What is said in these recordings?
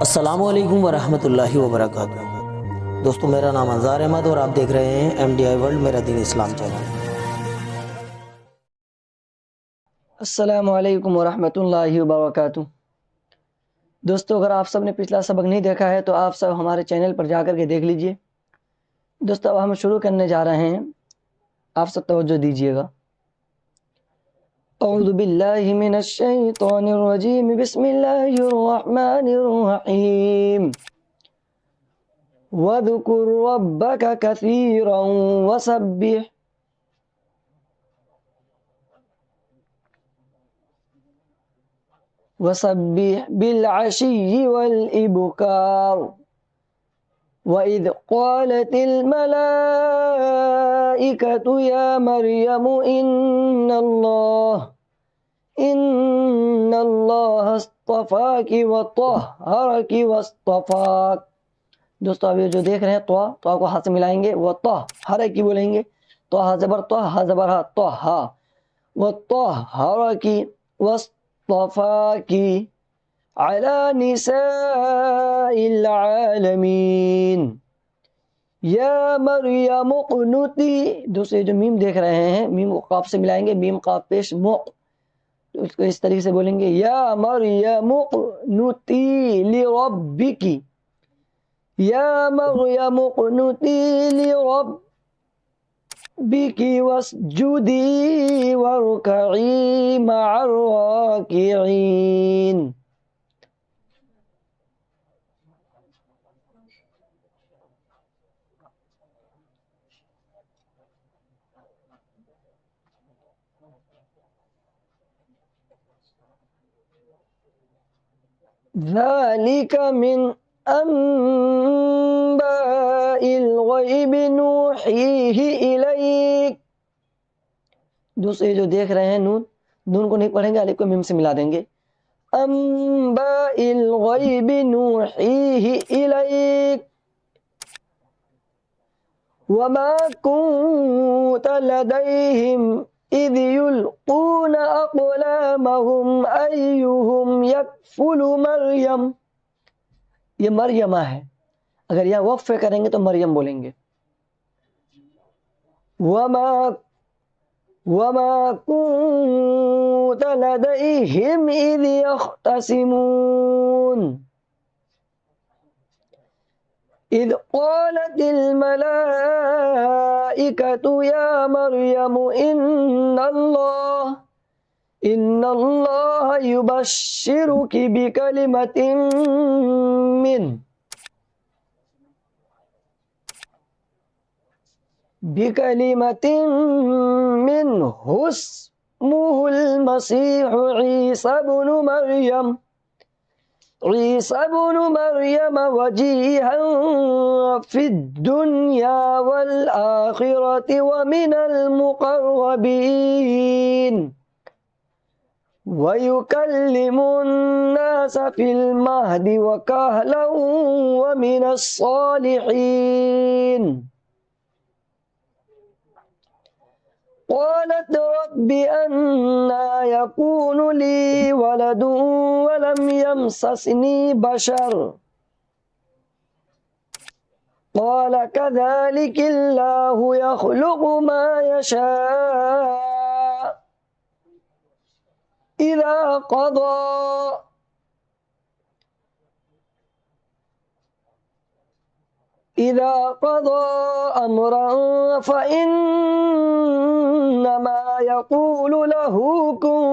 अस्सलामुअलैकुम वरहमतुल्लाहि वबरकातुहू। दोस्तों, मेरा नाम अंजार अहमद और आप देख रहे हैं MDI वर्ल्ड मेरा दीन इस्लाम चैनल। अस्सलामु अलैकुम वरहमतुल्लाहि वबरकातुहू। दोस्तों, अगर आप सब ने पिछला सबक नहीं देखा है तो आप सब हमारे चैनल पर जाकर के देख लीजिए। दोस्तों, अब हम शुरू करने जा रहे हैं, आप सब तवज्जो दीजिएगा। औज़ु बिल्लाहि मिनश शैतानिर रजीम, बिस्मिल्लाहिर रहमानिर रहीम। वज़्कुर रब्बक कसीरन वसब्बिह बिलअशी वल इबकार। वइज़ क़ालतिल मलाइकतु या मरियम इन्नल्लाह अस्तफ़ाकी व तहहरकी वस्तफ़ाक। दोस्तों, अब ये जो देख रहे हैं तो को हाथ से मिलाएंगे, व तहहरकी बोलेंगे, तो हा जबर हा तहा व तहहरकी वस्तफ़ाकी अला निसाइल आलमीन। या मरियम उक़नुती। दूसरे जो मीम देख रहे हैं, मीम को काफ से मिलाएंगे, मीम काफ पेश मुक़, तो इसको इस तरीके से बोलेंगे, या मरियम उक़नुती लिरब्बिकी। या मरियम उक़नुती लिरब्बिकी वस्जुदी वरकई मअर राकिईन। ذلك من أنباء الغيब नूहीह इलैक। दूसरे जो देख रहे हैं, नून को नहीं पढ़ेंगे, अलिफ को मीम से मिला देंगे। अम्बाइल गैब नूहीह इलैक वमा कुन्त लदैहिम इज़ युल्क़ून अक़लामहुम अय्युहुम यकफ़ुलु मरियम। ये मरियमा है, अगर यह वक्फ करेंगे तो मरियम बोलेंगे। वमा कुन्त लदैहिम इज़ यख़्तसिमून इज़ क़ालतिल मलाइकतु या मरियम इन्नल्लाह युबश्शिरुकी बिकलिमतिन मिन्हु इस्मुहुल मसीह ईसा इब्नु मरियम वजीहन फिद दुनिया वल आखिरति व मिनल मुक़र्रबीन वयुकल्लिमुन नास फिल महदि व कहलन व मिनस सालिहीन। क़ालत रब्बि अन्ना यकूनु ली वलदुन वलम यमससनी बशर क़ाल कज़ालिकल्लाहु यख़्लुक़ु मा यशाअ इज़ा क़ज़ा अम्रन फ़इन्नमा यक़ूलु लहु कुन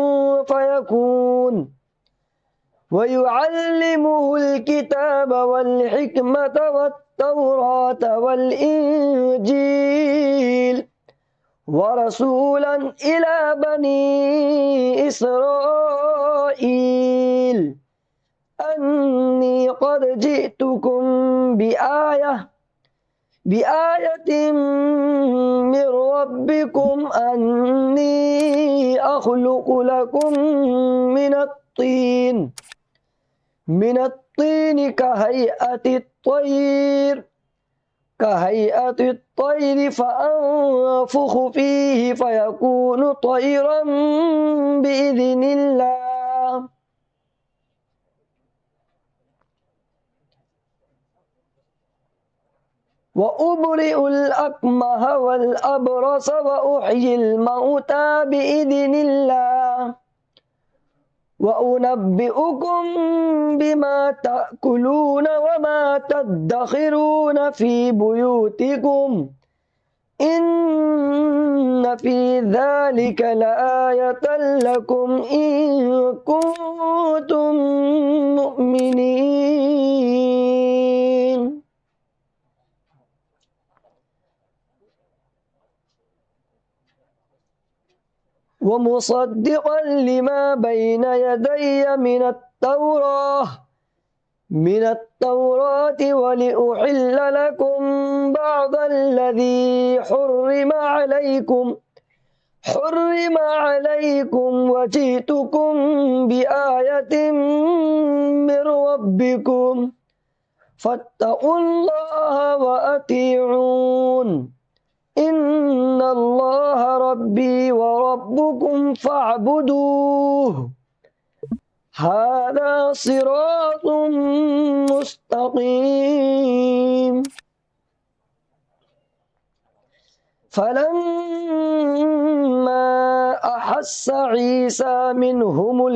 फ़यकून वयुअल्लिमुहुल किताब वल हिकमत वत्तौरात वल इंजील वरसूलन इला बनी इसराईल अन्नी क़द जिअतुकुम बिआयतिन मिर रब्बिकुम अन्नी अख़्लुक़ु लकुम मिनत्तीन कहैअतित तैर फ़अन्फ़ुख़ु फ़ीहि फ़यकूनु तैरन बिइज़निल्लाह। व उबरिउल अकमह वल अबरस व उह्यिल मौता बिइذनिल्लाह व उनब्बिउकुम बिमा ताकुलून व मा तद्दखिरून फी बुयूतिकुम इन्न फी ज़ालिक लआयतन लकुम इन कुंतुम मुमिनीन। ومصدقا لما بين يدي من التوراة ولأحل لكم بعض الذي حرم عليكم وجئتكم بآية من ربكم فاتقوا الله وأطيعون إن الله ربي وربكم فاعبدوه هذا صراط مستقيم فلما أحس عيسى منهم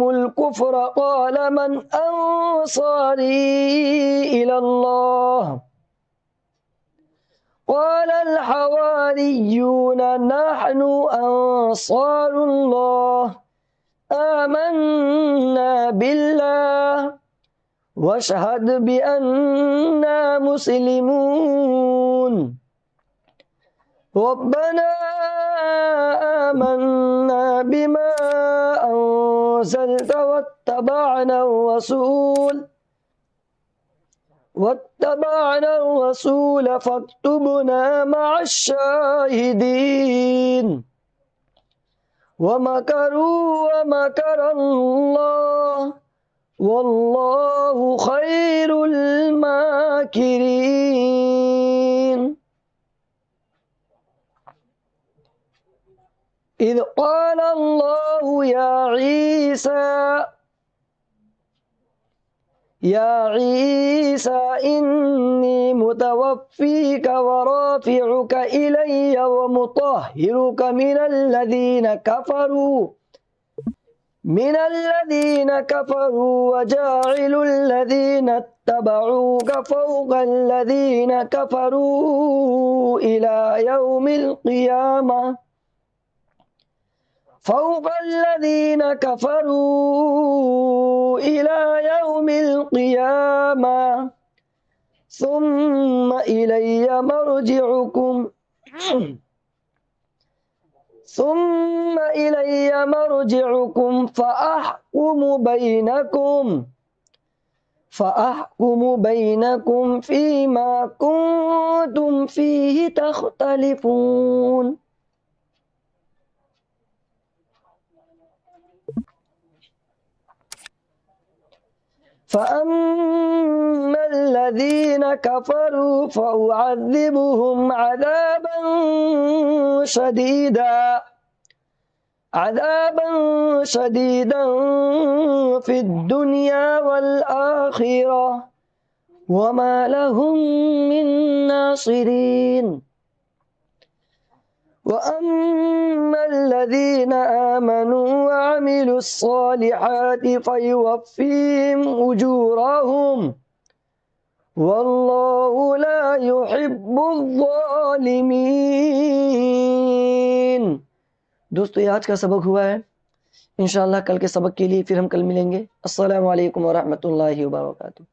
الكفر قال من أنصاري إلى الله قال الحواريون نحن أنصار الله آمنا بالله واشهد بأننا مسلمون ربنا آمنا بما أنزلت واتبعنا الرسول فاكتبنا مع الشاهدين ومكروا ومكر الله والله خير الماكرين إذ قال الله يا عيسى إني متوفيك ورافعك إلي ومطهرك من الذين كفروا وجاعل الذين اتبعوك فوق الذين كفروا إلى يوم القيامة ثم إلي مرجعكم فأحكم بينكم فيما كنتم فيه تختلفون فأما الذين كفروا فأعذبهم عذابا شديدا في الدنيا والآخرة وما لهم من ناصرين وأما الذين آمنوا وعملوا الصالحات فيوفيهم أجورهم والله لا يحب الظالمين। दोस्तों ये आज का सबक हुआ है। इंशाअल्लाह कल के सबक के लिए फिर हम कल मिलेंगे। अस्सलामु अलैकुम व रहमतुल्लाहि व बरकातुहू।